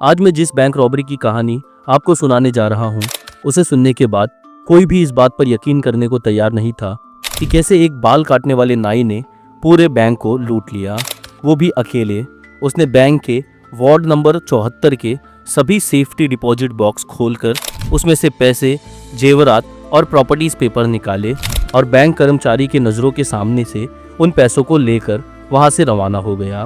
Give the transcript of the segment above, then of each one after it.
आज मैं जिस बैंक रॉबरी की कहानी आपको सुनाने जा रहा हूँ, उसे सुनने के बाद कोई भी इस बात पर यकीन करने को तैयार नहीं था कि कैसे एक बाल काटने वाले नाई ने पूरे बैंक को लूट लिया, वो भी अकेले। उसने बैंक के वार्ड नंबर 74 के सभी सेफ्टी डिपॉजिट बॉक्स खोलकर उसमें से पैसे, जेवरात और प्रॉपर्टीज पेपर निकाले और बैंक कर्मचारी के नज़रों के सामने से उन पैसों को लेकर वहां से रवाना हो गया।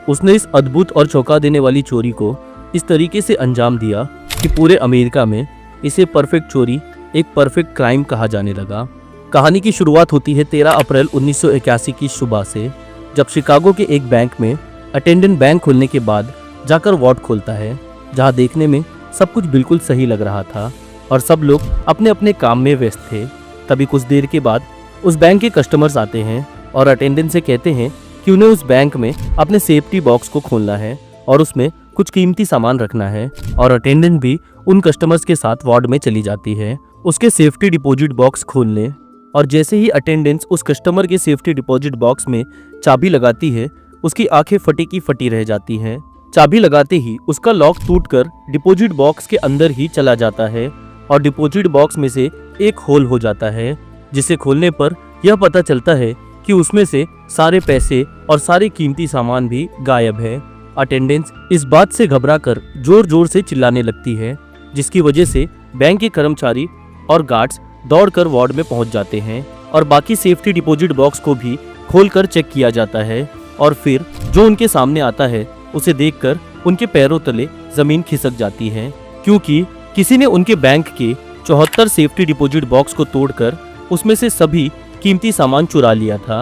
उसने इस अद्भुत और चौंका देने वाली चोरी को इस तरीके से अंजाम दिया कि पूरे अमेरिका में इसे परफेक्ट चोरी, एक परफेक्ट क्राइम कहा जाने लगा। कहानी की शुरुआत होती है 13 अप्रैल 1981 की सुबह से, जब शिकागो के एक बैंक में अटेंडेंट बैंक खुलने के बाद जाकर वार्ड खोलता है, जहां देखने में सब कुछ बिल्कुल सही लग रहा था और सब लोग अपने अपने काम में व्यस्त थे। तभी कुछ देर के बाद उस बैंक के कस्टमर्स आते हैं और अटेंडेंट से कहते हैं कि उन्हें उस बैंक में अपने सेफ्टी बॉक्स को खोलना है और उसमें कुछ कीमती सामान रखना है। और अटेंडेंट भी उन कस्टमर्स के साथ वार्ड में चली जाती है उसके सेफ्टी डिपॉजिट बॉक्स खोलने। और जैसे ही अटेंडेंट उस कस्टमर के सेफ्टी डिपॉजिट बॉक्स में चाबी लगाती है, उसकी आंखें फटी की फटी रह जाती हैं। चाबी लगाते ही उसका लॉक टूटकर डिपॉजिट बॉक्स के अंदर ही चला जाता है और डिपॉजिट बॉक्स में से एक होल हो जाता है, जिसे खोलने पर यह पता चलता है कि उसमें से सारे पैसे और सारे कीमती सामान भी गायब है। अटेंडेंस इस बात से घबराकर जोर जोर से चिल्लाने लगती है, जिसकी वजह से बैंक के कर्मचारी और गार्ड्स दौड़कर वार्ड में पहुंच जाते हैं और बाकी सेफ्टी डिपॉजिट बॉक्स को भी खोलकर चेक किया जाता है। और फिर जो उनके सामने आता है उसे देखकर उनके पैरों तले जमीन खिसक जाती है, क्योंकि किसी ने उनके बैंक के 74 सेफ्टी डिपॉजिट बॉक्स को तोड़कर उसमें से सभी कीमती सामान चुरा लिया था।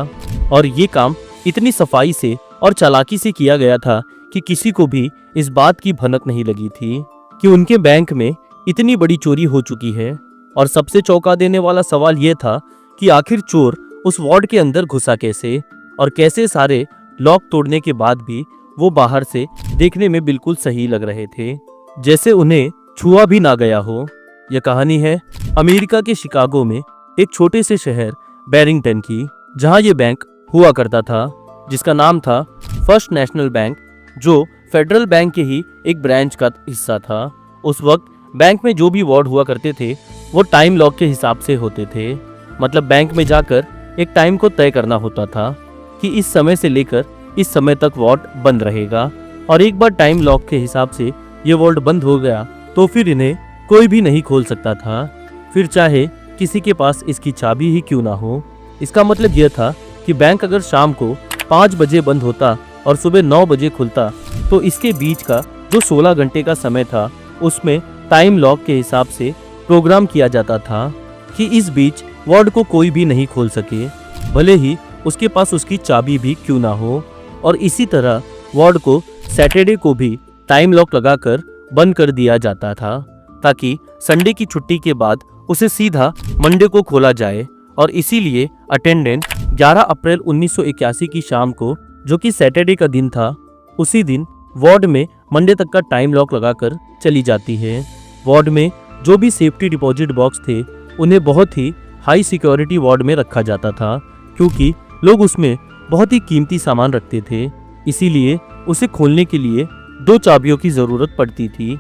और ये काम इतनी सफाई से और चालाकी से किया गया था कि किसी को भी इस बात की भनक नहीं लगी थी कि उनके बैंक में इतनी बड़ी चोरी हो चुकी है। और सबसे चौंका देने वाला सवाल यह था कि आखिर चोर उस वार्ड के अंदर घुसा कैसे, और कैसे सारे लॉक तोड़ने के बाद भी वो बाहर से देखने में बिल्कुल सही लग रहे थे, जैसे उन्हें छुआ भी ना गया हो। यह कहानी है अमेरिका के शिकागो में एक छोटे से शहर बैरिंगटन की, जहां ये बैंक हुआ करता था, जिसका नाम था फर्स्ट नेशनल बैंक, जो फेडरल बैंक के ही एक ब्रांच का हिस्सा था। उस वक्त बैंक में जो भी वार्ड हुआ करते थे वो टाइम लॉक के हिसाब से होते थे, मतलब बैंक में जाकर एक टाइम को तय करना होता था कि इस समय से लेकर इस समय तक वार्ड बंद रहेगा। और एक बार टाइम लॉक के हिसाब से ये वार्ड बंद हो गया तो फिर इन्हें कोई भी नहीं खोल सकता था, फिर चाहे किसी के पास इसकी चाबी ही क्यों ना हो। इसका मतलब यह था कि बैंक अगर शाम को 5 बजे बंद होता और सुबह 9 बजे खुलता, तो इसके बीच का जो 16 घंटे का समय था उसमें टाइम लॉक के हिसाब से प्रोग्राम किया जाता था कि इस बीच वार्ड को कोई भी नहीं खोल सके, भले ही उसके पास उसकी चाबी भी क्यों ना हो। और इसी तरह वार्ड को सैटरडे को भी टाइम लॉक लगाकर बंद कर दिया जाता था, ताकि संडे की छुट्टी के बाद उसे सीधा मंडे को खोला जाए। और इसीलिए अटेंडेंट 11 अप्रैल 1981 की शाम को, जो कि सैटरडे का दिन था, उसी दिन वार्ड में मंडे तक का टाइम लॉक लगाकर चली जाती है। वार्ड में जो भी सेफ्टी डिपॉजिट बॉक्स थे उन्हें बहुत ही हाई सिक्योरिटी वार्ड में रखा जाता था, क्योंकि लोग उसमें बहुत ही कीमती सामान रखते थे। इसीलिए उसे खोलने के लिए 2 चाबियों की ज़रूरत पड़ती थी।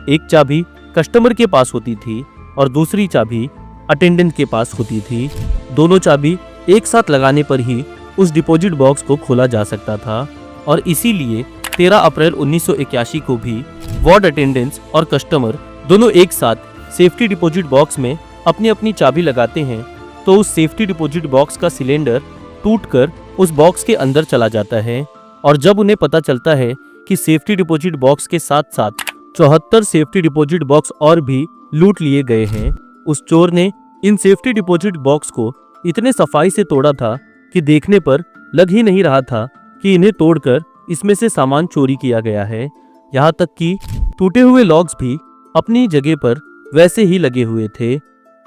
एक चाबी कस्टमर के पास होती थी और दूसरी चाबी अटेंडेंट के पास होती थी। दोनों चाबी एक साथ लगाने पर ही उस डिपॉजिट बॉक्स को खोला जा सकता था। और इसीलिए 13 अप्रैल 1981 को भी वार्ड अटेंडेंट्स और कस्टमर दोनों एक साथ सेफ्टी डिपॉजिट बॉक्स में अपनी अपनी चाबी लगाते हैं, तो उस सेफ्टी डिपॉजिट बॉक्स का सिलेंडर टूटकर उस बॉक्स के अंदर चला जाता है। और जब उन्हें पता चलता है कि सेफ्टी डिपॉजिट बॉक्स के साथ साथ 74 सेफ्टी डिपॉजिट बॉक्स और भी लूट लिए गए हैं, उस चोर ने इन सेफ्टी डिपॉजिट बॉक्स को इतने सफाई से तोड़ा था कि देखने पर लग ही नहीं रहा था कि इन्हें तोड़कर इसमें से सामान चोरी किया गया है। यहाँ तक कि टूटे हुए लॉक्स भी अपनी जगह पर वैसे ही लगे हुए थे,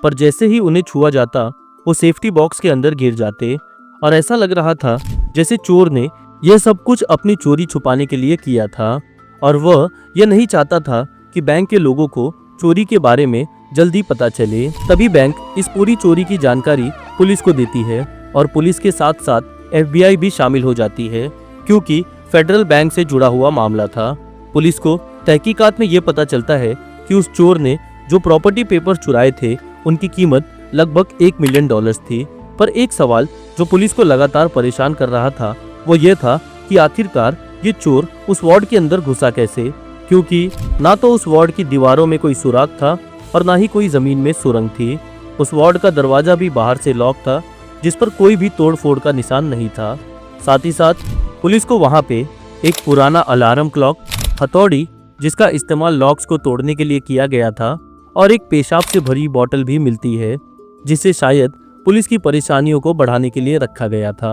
पर जैसे ही उन्हें छुआ जाता वो सेफ्टी बॉक्स के अंदर गिर जाते और ऐसा लग रहा था जैसे चोर ने यह सब कुछ अपनी चोरी छुपाने के लिए किया था और वह यह नहीं चाहता था कि बैंक के लोगों को चोरी के बारे में जल्दी पता चले। तभी बैंक इस पूरी चोरी की जानकारी पुलिस को देती है और पुलिस के साथ साथ FBI भी शामिल हो जाती है, क्योंकि फेडरल बैंक से जुड़ा हुआ मामला था। पुलिस को तहकीकात में ये पता चलता है कि उस चोर ने जो प्रॉपर्टी पेपर चुराए थे उनकी कीमत लगभग $1 मिलियन थी। पर एक सवाल जो पुलिस को लगातार परेशान कर रहा था वो ये था कि आखिरकार ये चोर उस वार्ड के अंदर घुसा कैसे, क्योंकि ना तो उस वार्ड की दीवारों में कोई सुराग था और ना ही कोई जमीन में सुरंग थी। उस वार्ड का दरवाजा भी बाहर से लॉक था, जिस पर कोई भी तोड़ फोड़ का निशान नहीं था। साथ ही साथ पुलिस को वहां पे एक पुराना अलार्म क्लॉक, हथौड़ी जिसका इस्तेमाल लॉक्स को तोड़ने के लिए किया गया था, और एक पेशाब से भरी बोतल भी मिलती है, जिसे शायद पुलिस की परेशानियों को बढ़ाने के लिए रखा गया था।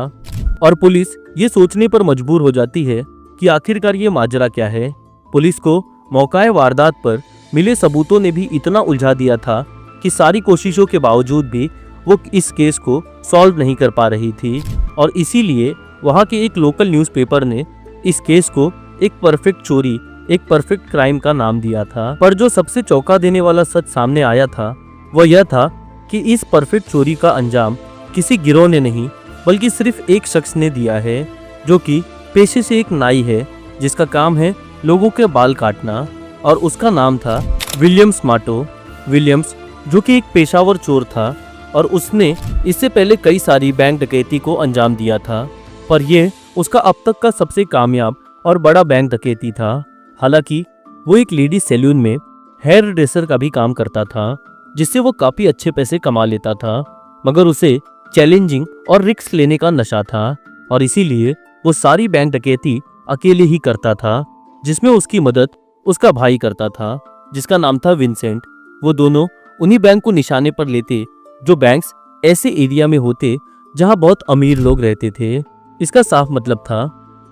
और पुलिस ये सोचने पर मजबूर हो जाती है कि आखिरकार ये माजरा क्या है। पुलिस को मौकाए वारदात पर मिले सबूतों ने भी इतना उलझा दिया था कि सारी कोशिशों के बावजूद भी वो इस केस को सॉल्व नहीं कर पा रही थी, और इसीलिए वहाँ के एक लोकल न्यूज़पेपर ने इस केस को एक परफेक्ट चोरी, एक परफेक्ट क्राइम का नाम दिया था। पर जो सबसे चौंका देने वाला सच सामने आया था वो यह था कि इस परफेक्ट चोरी का अंजाम किसी गिरोह ने नहीं बल्कि सिर्फ एक शख्स ने दिया है, जो कि पेशे से एक नाई है जिसका काम है लोगों के बाल काटना, और उसका नाम था विलियम्स स्मार्टो। विलियम्स जो कि एक पेशावर चोर था और उसने इससे पहले कई सारी बैंक डकैती को अंजाम दिया था, पर यह उसका अब तक का सबसे कामयाब और बड़ा बैंक डकैती था। हालांकि वो एक लेडी सैलून में हेयर ड्रेसर का भी काम करता था, जिससे वो काफ़ी अच्छे पैसे कमा लेता था, मगर उसे चैलेंजिंग और रिस्क लेने का नशा था, और इसीलिए वो सारी बैंक डकैती अकेले ही करता था, जिसमें उसकी मदद उसका भाई करता था जिसका नाम था विंसेंट। वो दोनों उन्हीं बैंक को निशाने पर लेते जो बैंक्स ऐसे एरिया में होते जहां बहुत अमीर लोग रहते थे। इसका साफ मतलब था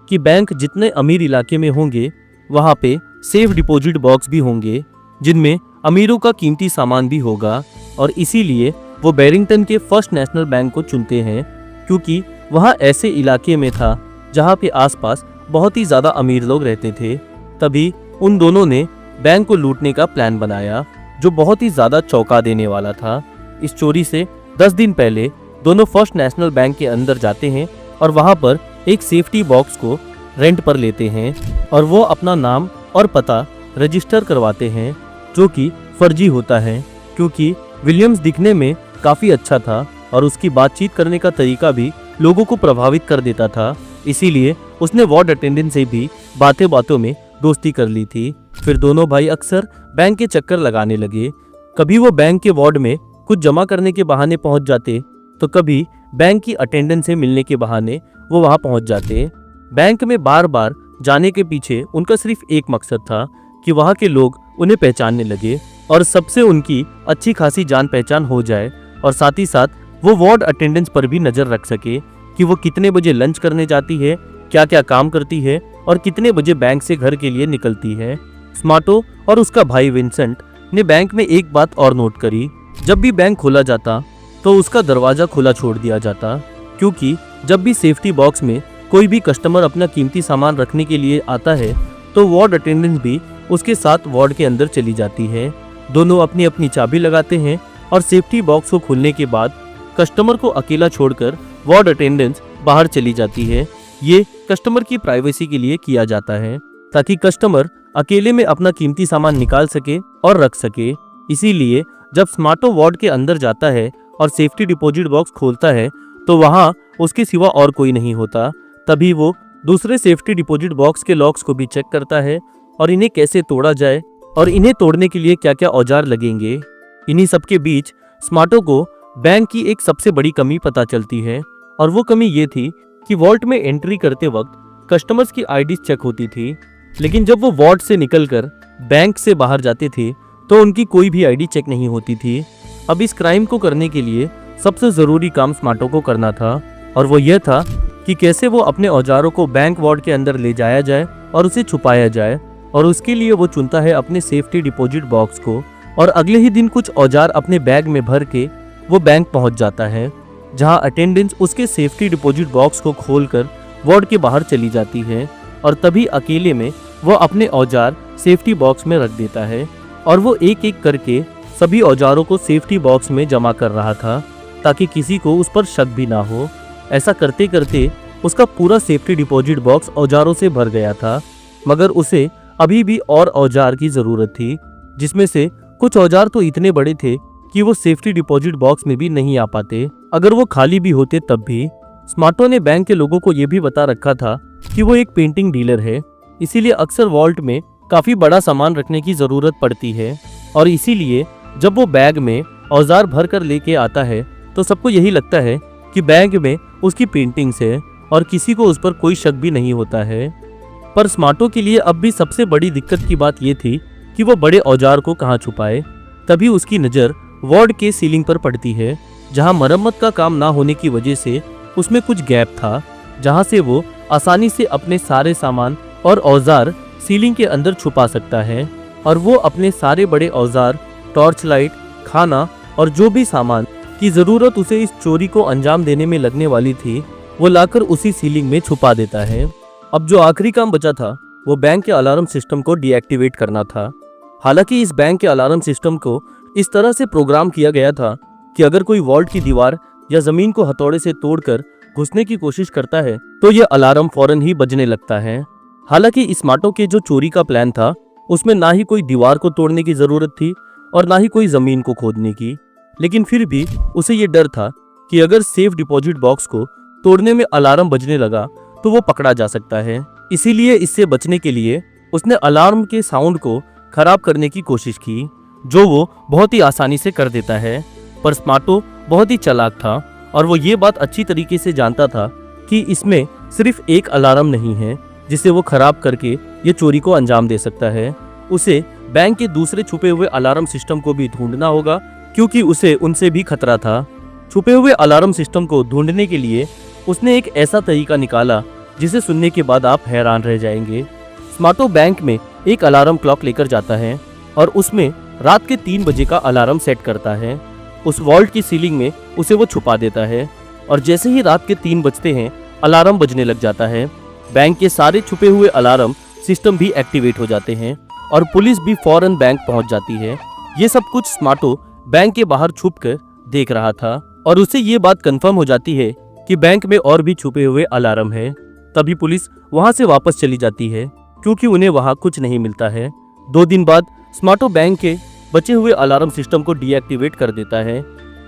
कि बैंक जितने अमीर इलाके में होंगे वहां पे सेफ डिपॉजिट बॉक्स भी होंगे जिनमें अमीरों का कीमती सामान भी होगा, और इसीलिए वो बैरिंगटन के फर्स्ट नेशनल बैंक को चुनते हैं, क्योंकि वहाँ ऐसे इलाके में था जहाँ पे आसपास बहुत ही ज़्यादा अमीर लोग रहते थे। तभी उन दोनों ने बैंक को लूटने का प्लान बनाया, जो बहुत ही ज़्यादा चौंका देने वाला था। इस चोरी से 10 दिन पहले दोनों फर्स्ट नेशनल बैंक के अंदर जाते हैं और वहाँ पर एक सेफ्टी बॉक्स को रेंट पर लेते हैं, और वो अपना नाम और पता रजिस्टर करवाते हैं, जो कि फर्जी होता है, क्योंकि विलियम्स दिखने में काफ़ी अच्छा था और उसकी बातचीत करने का तरीका भी लोगों को प्रभावित कर देता था। इसीलिए उसने वार्ड अटेंडेंट से भी बातें बातों में दोस्ती कर ली थी। फिर दोनों भाई अक्सर बैंक के चक्कर लगाने लगे। कभी वो बैंक के वार्ड में कुछ जमा करने के बहाने पहुंच जाते, तो कभी बैंक की अटेंडेंट से मिलने के बहाने वो वहां पहुंच जाते। बैंक में बार बार जाने के पीछे उनका सिर्फ एक मकसद था कि वहां के लोग उन्हें पहचानने लगे और सबसे उनकी अच्छी खासी जान पहचान हो जाए, और साथ ही साथ वो वार्ड अटेंडेंस पर भी नज़र रख सके कि वो कितने बजे लंच करने जाती है, क्या क्या काम करती है और कितने बजे बैंक से घर के लिए निकलती है। स्मार्टो और उसका भाई विंसेंट ने बैंक में एक बात और नोट करी, जब भी बैंक खोला जाता तो उसका दरवाज़ा खुला छोड़ दिया जाता, क्योंकि जब भी सेफ्टी बॉक्स में कोई भी कस्टमर अपना कीमती सामान रखने के लिए आता है तो वार्ड अटेंडेंट भी उसके साथ वार्ड के अंदर चली जाती है। दोनों अपनी अपनी चाबी लगाते हैं और सेफ्टी बॉक्स को खोलने के बाद कस्टमर को अकेला छोड़कर वार्ड अटेंडेंट बाहर चली जाती है। ये कस्टमर की प्राइवेसी के लिए किया जाता है, ताकि कस्टमर अकेले में अपना कीमती सामान निकाल सके और रख सके। इसीलिए जब स्मार्टो वार्ड के अंदर जाता है और सेफ्टी डिपॉजिट बॉक्स खोलता है तो वहाँ उसके सिवा और कोई नहीं होता। तभी वो दूसरे सेफ्टी डिपॉजिट बॉक्स के लॉक्स को भी चेक करता है और इन्हें कैसे तोड़ा जाए और इन्हें तोड़ने के लिए क्या क्या औजार लगेंगे। इन्हीं सब के बीच स्मार्टो को बैंक की एक सबसे बड़ी कमी पता चलती है, और वो कमी ये थी कि वॉल्ट में एंट्री करते वक्त कस्टमर्स की आईडी चेक होती थी, लेकिन जब वो वॉल्ट से निकलकर बैंक से बाहर जाते थे तो उनकी कोई भी आईडी चेक नहीं होती थी। अब इस क्राइम को करने के लिए सबसे ज़रूरी काम स्मार्टो को करना था, और वो यह था कि कैसे वो अपने औजारों को बैंक वार्ड के अंदर ले जाया जाए और उसे छुपाया जाए। और उसके लिए वो चुनता है अपने सेफ्टी डिपॉजिट बॉक्स को, और अगले ही दिन कुछ औजार अपने बैग में भर के वो बैंक पहुंच जाता है, जहां अटेंडेंस उसके सेफ्टी डिपॉजिट बॉक्स को खोलकर वार्ड के बाहर चली जाती है, और तभी अकेले में वो अपने औजार सेफ्टी बॉक्स में रख देता है, और वो एक एक करके सभी औजारों को सेफ्टी बॉक्स में जमा कर रहा था ताकि किसी को उस पर शक भी ना हो। ऐसा करते करते उसका पूरा सेफ्टी डिपॉजिट बॉक्स औजारों से भर गया था, मगर उसे अभी भी और औजार की जरूरत थी, जिसमें से कुछ औजार तो इतने बड़े थे कि वो सेफ्टी डिपॉजिट बॉक्स में भी नहीं आ पाते। अगर वो खाली भी होते तब भी। स्मार्टो ने बैंक के लोगों को ये भी बता रखा था कि वो एक पेंटिंग डीलर है, इसीलिए अक्सर वॉल्ट में काफी बड़ा सामान रखने की जरूरत पड़ती है, और इसीलिए जब वो बैग में औजार भर कर लेके आता है तो सबको यही लगता है कि बैग में उसकी पेंटिंग्स है और किसी को उस पर कोई शक भी नहीं होता है। पर स्मार्टो के लिए अब भी सबसे बड़ी दिक्कत की बात ये थी कि वो बड़े औजार को कहाँ छुपाए। तभी उसकी नज़र वार्ड के सीलिंग पर पड़ती है, जहाँ मरम्मत का काम ना होने की वजह से उसमें कुछ गैप था, जहाँ से वो आसानी से अपने सारे सामान और औजार सीलिंग के अंदर छुपा सकता है। और वो अपने सारे बड़े औजार, टॉर्च लाइट, खाना और जो भी सामान की ज़रूरत उसे इस चोरी को अंजाम देने में लगने वाली थी, वो लाकर उसी सीलिंग में छुपा देता है। अब जो आखिरी काम बचा था वो बैंक के अलार्म सिस्टम को डीएक्टिवेट करना था। हालांकि इस बैंक के अलार्म सिस्टम को इस तरह से प्रोग्राम किया गया था कि अगर कोई वॉल्ट की दीवार या जमीन को हथौड़े से तोड़कर घुसने की कोशिश करता है तो यह अलार्म फौरन ही बजने लगता है। हालांकि स्मार्टो के जो चोरी का प्लान था उसमें ना ही कोई दीवार को तोड़ने की जरूरत थी और ना ही कोई जमीन को खोदने की, लेकिन फिर भी उसे ये डर था कि अगर सेफ डिपॉजिट बॉक्स को तोड़ने में अलार्म बजने लगा तो वो पकड़ा जा सकता है। इसीलिए इससे बचने के लिए उसने अलार्म के साउंड को खराब करने की कोशिश की, जो वो बहुत ही आसानी से कर देता है। पर स्मार्टो बहुत ही चालाक था और वो ये बात अच्छी तरीके से जानता था कि इसमें सिर्फ एक अलार्म नहीं है जिसे वो खराब करके ये चोरी को अंजाम दे सकता है। उसे बैंक के दूसरे छुपे हुए अलार्म सिस्टम को भी ढूंढना होगा, क्योंकि उसे उनसे भी खतरा था। छुपे हुए अलार्म सिस्टम को ढूंढने के लिए उसने एक ऐसा तरीका निकाला जिसे सुनने के बाद आप हैरान रह जाएंगे। स्मार्टो बैंक में एक अलार्म क्लॉक लेकर जाता है और उसमें रात के 3 बजे का अलार्म सेट करता है। उस वॉल्ट की सीलिंग में उसे वो छुपा देता है और जैसे ही रात के 3 बजते हैं अलार्म बजने लग जाता है। बैंक के सारे छुपे हुए अलार्म सिस्टम भी एक्टिवेट हो जाते हैं और पुलिस भी फौरन बैंक पहुंच जाती है। ये सब कुछ स्मार्टो बैंक के बाहर छुप कर देख रहा था और उसे ये बात कंफर्म हो जाती है कि बैंक में और भी छुपे हुए अलार्म है। तभी पुलिस वहां से वापस चली जाती है क्योंकि उन्हें वहां कुछ नहीं मिलता है। 2 दिन बाद स्मार्टो बैंक के बचे हुए अलार्म सिस्टम को डीएक्टिवेट कर देता है।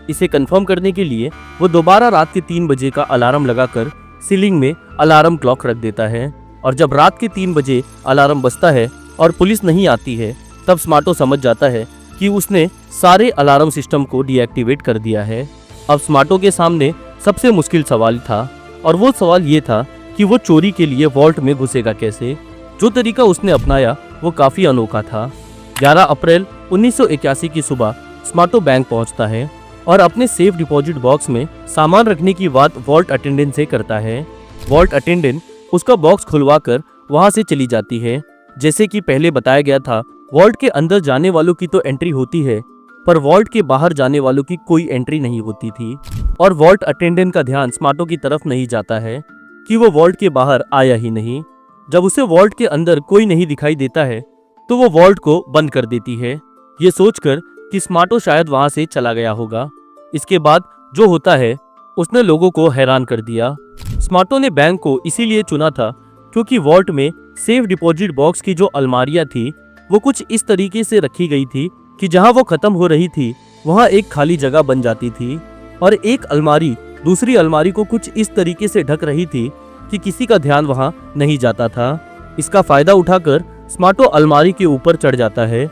इसे कंफर्म करने के लिए वो दोबारा रात के 3 बजे का अलार्म लगाकर सीलिंग में अलार्म क्लॉक रख देता है और जब रात के 3 बजे अलार्म बजता है और पुलिस नहीं आती है तब स्मार्टो समझ जाता है कि उसने सारे अलार्म सिस्टम को डीएक्टिवेट कर दिया है। अब स्मार्टो के सामने सबसे मुश्किल सवाल था और वो सवाल ये था कि वो चोरी के लिए वॉल्ट में घुसेगा कैसे। जो तरीका उसने अपनाया वो काफ़ी अनोखा था। 11 अप्रैल 1981 की सुबह स्मार्टो बैंक पहुंचता है और अपने सेफ डिपॉजिट बॉक्स में सामान रखने की बात वॉल्ट अटेंडेंट से करता है। वॉल्ट अटेंडेंट उसका बॉक्स खुलवा कर वहाँ से चली जाती है। जैसे कि पहले बताया गया था, वॉल्ट के अंदर जाने वालों की तो एंट्री होती है पर वॉल्ट के बाहर जाने वालों की कोई एंट्री नहीं होती थी। और वॉल्ट अटेंडेंट का ध्यान स्मार्टो की तरफ नहीं जाता है कि वो वॉल्ट के बाहर आया ही नहीं। जब उसे वॉल्ट के अंदर कोई नहीं दिखाई देता है तो वो वॉल्ट को बंद कर देती है, ये सोचकर कि स्मार्टो शायद वहां से चला गया होगा। इसके बाद जो होता है उसने लोगों को हैरान कर दिया। स्मार्टो ने बैंक को इसीलिए चुना था क्योंकि वॉल्ट में सेफ डिपॉजिट बॉक्स की जो अलमारियां थी वो कुछ इस तरीके से रखी गई थी कि जहां वो खत्म हो रही थी वहां एक खाली जगह बन जाती थी और एक अलमारी दूसरी अलमारी को कुछ इस तरीके से ढक रही थी कि किसी का ध्यान वहां नहीं जाता था। इसका फायदा उठाकर स्मार्टो अलमारी के ऊपर चढ़ जाता है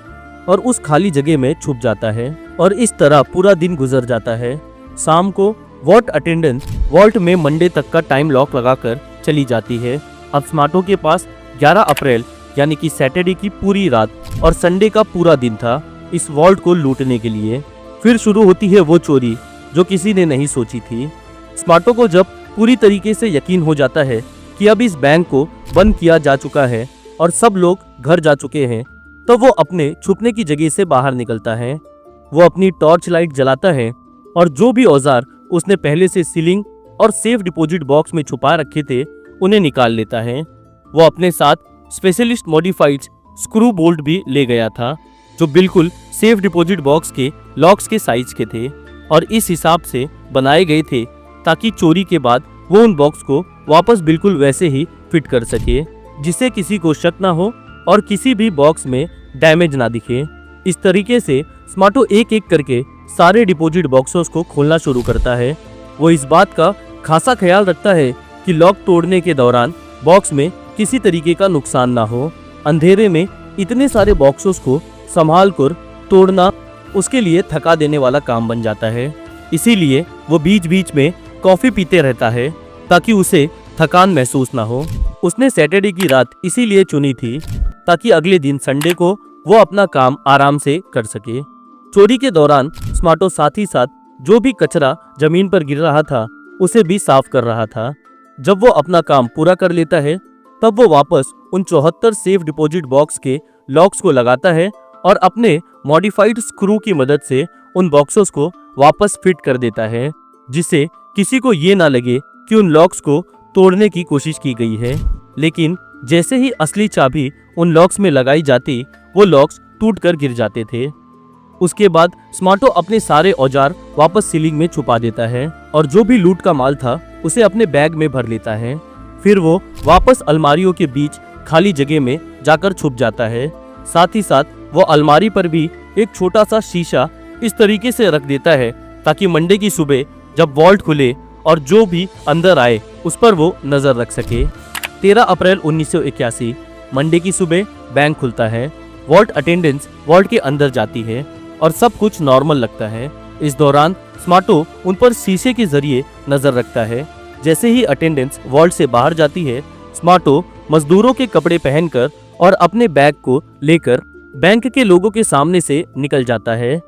और उस खाली जगह में छुप जाता है और इस तरह पूरा दिन गुजर जाता है। शाम को वॉल्ट अटेंडेंट वॉल्ट में मंडे तक का टाइम लॉक लगाकर चली जाती है। अब स्मार्टो के पास 11 अप्रैल यानी कि सैटरडे की पूरी रात और संडे का पूरा दिन था इस वॉल्ट को लूटने के लिए। फिर शुरू होती है वो चोरी जो किसी ने नहीं सोची थी। स्मार्टो को जब पूरी तरीके से यकीन हो जाता है कि अब इस बैंक को बंद किया जा चुका है और सब लोग घर जा चुके हैं, तो वो अपने छुपने की जगह से बाहर निकलता है। वो अपनी टॉर्च लाइट जलाता है और जो भी औजार उसने पहले से सीलिंग और सेफ डिपॉजिट बॉक्स में छुपा रखे थे उन्हें निकाल लेता है। वो अपने साथ स्पेशलिस्ट मॉडिफाइड स्क्रू बोल्ट भी ले गया था जो बिल्कुल सेफ डिपॉजिट बॉक्स के लॉक्स के साइज के थे और इस हिसाब से बनाए गए थे ताकि चोरी के बाद वो उन बॉक्स को वापस बिल्कुल वैसे ही फिट कर सके, जिससे किसी को शक ना हो और किसी भी बॉक्स में डैमेज ना दिखे। इस तरीके से स्मार्टो एक एक करके सारे डिपॉजिट बॉक्सेस को खोलना शुरू करता है। वो इस बात का खासा ख्याल रखता है कि लॉक तोड़ने के दौरान बॉक्स में किसी तरीके का नुकसान ना हो। अंधेरे में इतने सारे बॉक्सेस को संभाल कर तोड़ना उसके लिए थका देने वाला काम बन जाता है। इसीलिए वो बीच बीच में कॉफी पीते रहता है ताकि उसे थकान महसूस ना हो। उसने सैटरडे की रात इसीलिए चुनी थी ताकि अगले दिन संडे को वो अपना काम आराम से कर सके। चोरी के दौरान स्मार्टो साथ ही साथ जो भी कचरा जमीन पर गिर रहा था उसे भी साफ कर रहा था। जब वो अपना काम पूरा कर लेता है तब वो वापस उन 74 सेफ डिपॉजिट बॉक्स के लॉक्स को लगाता है और अपने मॉडिफाइड स्क्रू की मदद से उन बॉक्सेस को वापस फिट कर देता है, जिससे किसी को ये ना लगे कि उन लॉक्स को तोड़ने की कोशिश की गई है। लेकिन जैसे ही असली चाबी उन लॉक्स में लगाई जाती वो लॉक्स टूटकर गिर जाते थे। उसके बाद स्मार्टो अपने सारे औजार वापस सीलिंग में छुपा देता है और जो भी लूट का माल था उसे अपने बैग में भर लेता है। फिर वो वापस अलमारियों के बीच खाली जगह में जाकर छुप जाता है। साथ ही साथ वो अलमारी पर भी एक छोटा सा शीशा इस तरीके से रख देता है ताकि मंडे की सुबह जब वॉल्ट खुले और जो भी अंदर आए उस पर वो नजर रख सके। 13 अप्रैल 1981 मंडे की सुबह बैंक खुलता है। वॉल्ट अटेंडेंस वॉल्ट के अंदर जाती है और सब कुछ नॉर्मल लगता है। इस दौरान स्मार्टो उन पर शीशे के जरिए नजर रखता है। जैसे ही अटेंडेंस वॉल्ट से बाहर जाती है स्मार्टो मजदूरों के कपड़े पहनकर और अपने बैग को लेकर बैंक के लोगों के सामने से निकल जाता है।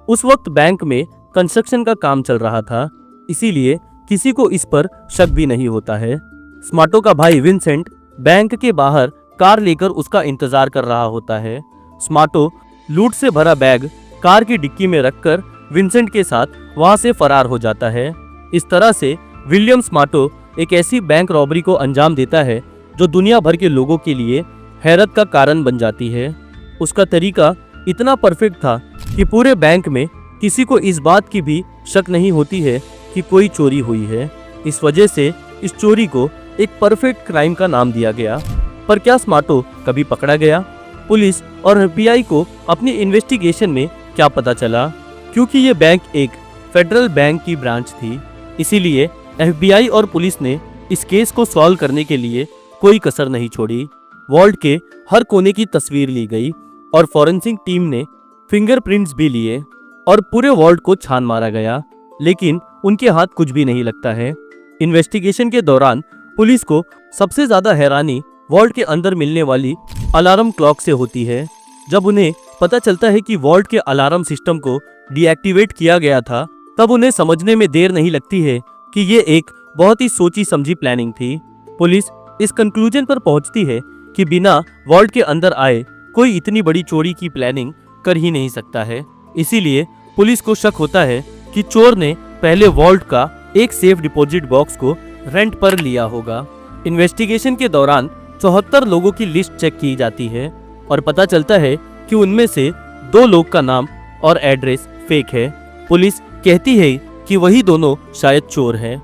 उस वक्त बैंक में कंस्ट्रक्शन का काम चल रहा था, इसीलिए किसी को इस पर शक भी नहीं होता है। स्मार्टो का भाई विंसेंट बैंक के बाहर कार लेकर उसका इंतजार कर रहा होता है। स्मार्टो लूट से भरा बैग कार की डिक्की में रखकर विंसेंट के साथ वहां से फरार हो जाता है। इस तरह से विलियम स्मार्टो एक ऐसी बैंक रॉबरी को अंजाम देता है जो दुनिया भर के लोगों के लिए हैरत का कारण बन जाती है। उसका तरीका इतना परफेक्ट था कि पूरे बैंक में किसी को इस बात की भी शक नहीं होती है कि कोई चोरी हुई है। इस वजह से इस चोरी को एक परफेक्ट क्राइम का नाम दिया गया। पर क्या स्मार्टो कभी पकड़ा गया? पुलिस और FBI को अपनी इन्वेस्टिगेशन में क्या पता चला? क्योंकि ये बैंक एक फेडरल बैंक की ब्रांच थी, इसीलिए FBI और पुलिस ने इस केस को सॉल्व करने के लिए कोई कसर नहीं छोड़ी। वॉल्ट के हर कोने की तस्वीर ली गई और फॉरेंसिक टीम ने फिंगरप्रिंट्स भी लिए और पूरे वॉल्ट को छान मारा गया, लेकिन उनके हाथ कुछ भी नहीं लगता है। इन्वेस्टिगेशन के दौरान पुलिस को सबसे ज्यादा हैरानी वॉल्ट के अंदर मिलने वाली अलार्म क्लॉक से होती है। जब उन्हें पता चलता है कि वॉल्ट के अलार्म सिस्टम को डीएक्टिवेट किया गया था तब उन्हें समझने में देर नहीं लगती है कि ये एक बहुत ही सोची समझी प्लानिंग थी। पुलिस इस कंक्लूजन पर पहुंचती है कि बिना वॉल्ट के अंदर आए कोई इतनी बड़ी चोरी की प्लानिंग कर ही नहीं सकता है। इसीलिए पुलिस को शक होता है कि चोर ने पहले वॉल्ट का एक सेफ डिपॉजिट बॉक्स को रेंट पर लिया होगा। इन्वेस्टिगेशन के दौरान 74 लोगों की लिस्ट चेक की जाती है और पता चलता है कि उनमें से 2 लोग का नाम और एड्रेस फेक है। पुलिस कहती है कि वही दोनों शायद चोर हैं।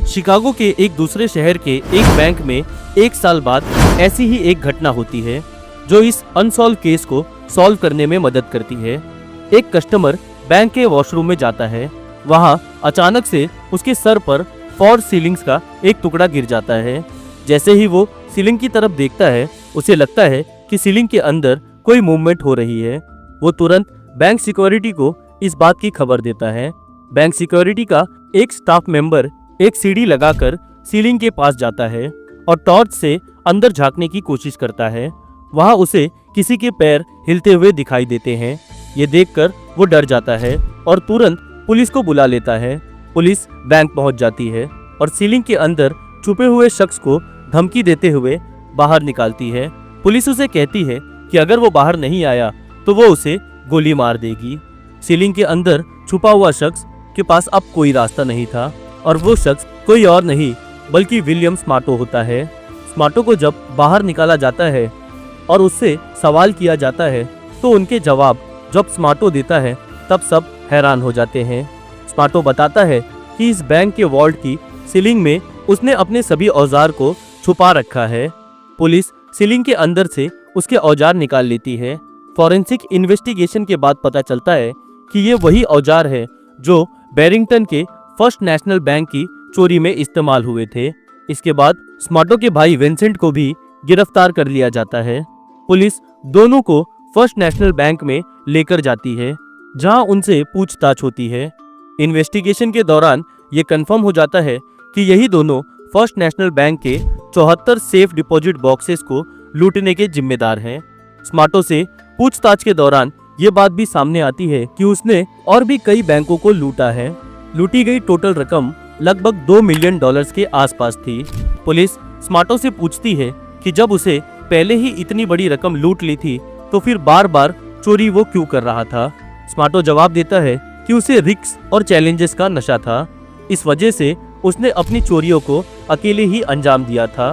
शिकागो के एक दूसरे शहर के एक बैंक में 1 साल बाद ऐसी ही एक घटना होती है जो इस अनसॉल्व केस को सॉल्व करने में मदद करती है। एक कस्टमर बैंक के वॉशरूम में जाता है। वहां अचानक से उसके सर पर फॉर सीलिंग्स का एक टुकड़ा गिर जाता है। जैसे ही वो सीलिंग की तरफ देखता है उसे लगता है कि सीलिंग के अंदर कोई मूवमेंट हो रही है। वो तुरंत बैंक सिक्योरिटी को इस बात की खबर देता है। बैंक सिक्योरिटी का एक स्टाफ मेंबर एक सीढ़ी लगाकर सीलिंग के पास जाता है और टॉर्च से अंदर झांकने की कोशिश करता है। वहां उसे किसी के पैर हिलते हुए दिखाई देते हैं। ये देखकर वो डर जाता है और तुरंत पुलिस को बुला लेता है। पुलिस बैंक पहुंच जाती है और सीलिंग के अंदर छुपे हुए शख्स को धमकी देते हुए बाहर निकालती है। पुलिस उसे कहती है कि अगर वो बाहर नहीं आया तो वो उसे गोली मार देगी। सीलिंग के अंदर छुपा हुआ शख्स के पास अब कोई रास्ता नहीं था और वो शख्स कोई और नहीं बल्कि विलियम स्मार्टो होता है। स्मार्टो को जब बाहर निकाला जाता है और उससे सवाल किया जाता है तो उनके जवाब जब स्मार्टो देता है तब सब हैरान हो जाते हैं। स्मार्टो बताता है कि इस बैंक के वॉल्ट की सीलिंग में उसने अपने सभी औजार को छुपा रखा है। पुलिस सीलिंग के अंदर से उसके औजार निकाल लेती है। फॉरेंसिक इन्वेस्टिगेशन के बाद पता चलता है कि ये वही औजार है जो बैरिंगटन के फर्स्ट नेशनल बैंक की चोरी में इस्तेमाल हुए थे। इसके बाद स्मार्टो के भाई विंसेंट को भी गिरफ्तार कर लिया जाता है। पुलिस दोनों को फर्स्ट नेशनल बैंक में लेकर जाती है, जहां उनसे पूछताछ होती है। इन्वेस्टिगेशन के दौरान ये कंफर्म हो जाता है कि यही दोनों फर्स्ट नेशनल बैंक के 74 सेफ डिपॉजिट बॉक्सेस को लूटने के जिम्मेदार हैं। स्मार्टो से पूछताछ के दौरान ये बात भी सामने आती है कि उसने और भी कई बैंकों को लूटा है। लूटी गई टोटल रकम लगभग $2 मिलियन के आसपास थी। पुलिस स्मार्टो से पूछती है कि जब उसे पहले ही इतनी बड़ी रकम लूट ली थी तो फिर बार बार चोरी वो क्यों कर रहा था। स्मार्टो जवाब देता है कि उसे रिस्क और चैलेंजेस का नशा था, इस वजह से उसने अपनी चोरियों को अकेले ही अंजाम दिया था।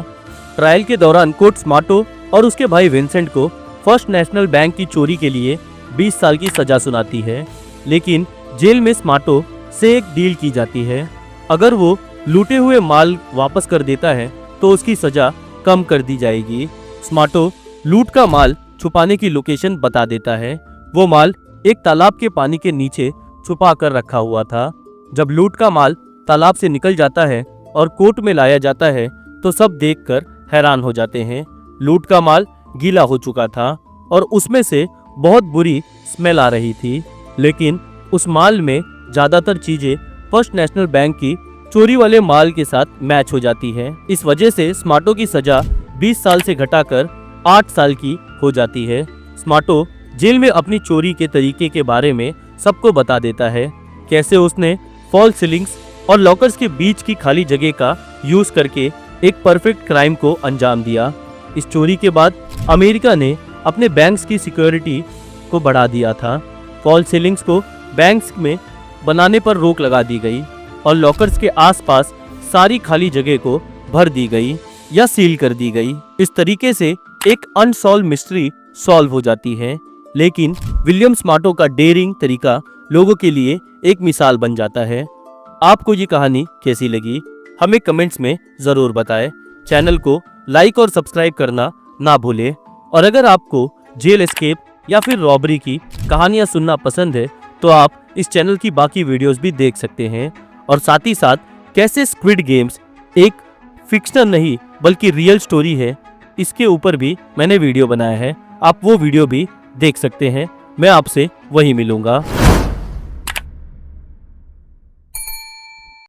ट्रायल के दौरान कोर्ट स्मार्टो और उसके भाई विंसेंट को फर्स्ट नेशनल बैंक की चोरी के लिए 20 साल की सजा सुनाती है, लेकिन जेल में स्मार्टो से एक डील की जाती है। अगर वो लूटे हुए माल वापस कर देता है तो उसकी सजा कम कर दी जाएगी। स्मार्टो लूट का माल छुपाने की लोकेशन बता देता है। वो माल एक तालाब के पानी के नीचे छुपा कर रखा हुआ था। जब लूट का माल तालाब से निकल जाता है और कोर्ट में लाया जाता है तो सब देखकर हैरान हो जाते हैं। लूट का माल गीला हो चुका था और उसमें से बहुत बुरी स्मेल आ रही थी, लेकिन उस माल में ज्यादातर चीजें फर्स्ट नेशनल बैंक की चोरी वाले माल के साथ मैच हो जाती है। इस वजह से स्मार्टो की सजा 20 साल से घटाकर 8 साल की हो जाती है। स्मार्टो जेल में अपनी चोरी के तरीके के बारे में सबको बता देता है, कैसे उसने फॉल्स सीलिंग्स और लॉकर्स के बीच की खाली जगह का यूज करके एक परफेक्ट क्राइम को अंजाम दिया। इस चोरी के बाद अमेरिका ने अपने बैंक्स की सिक्योरिटी को बढ़ा दिया था। फॉल्स सीलिंग्स को बैंक्स में बनाने पर रोक लगा दी गई और लॉकर्स के आसपास सारी खाली जगह को भर दी गई या सील कर दी गई। इस तरीके से एक अनसॉल्व मिस्ट्री सॉल्व हो जाती है, लेकिन विलियम स्मार्टो का डेयरिंग तरीका लोगों के लिए एक मिसाल बन जाता है। आपको ये कहानी कैसी लगी हमें कमेंट्स में ज़रूर बताएं। चैनल को लाइक और सब्सक्राइब करना ना भूलें। और अगर आपको जेल एस्केप या फिर रॉबरी की कहानियाँ सुनना पसंद है तो आप इस चैनल की बाकी वीडियोस भी देख सकते हैं। और साथ ही साथ कैसे स्क्विड गेम्स एक फिक्शनल नहीं बल्कि रियल स्टोरी है, इसके ऊपर भी मैंने वीडियो बनाया है, आप वो वीडियो भी देख सकते हैं। मैं आपसे वहीं मिलूंगा।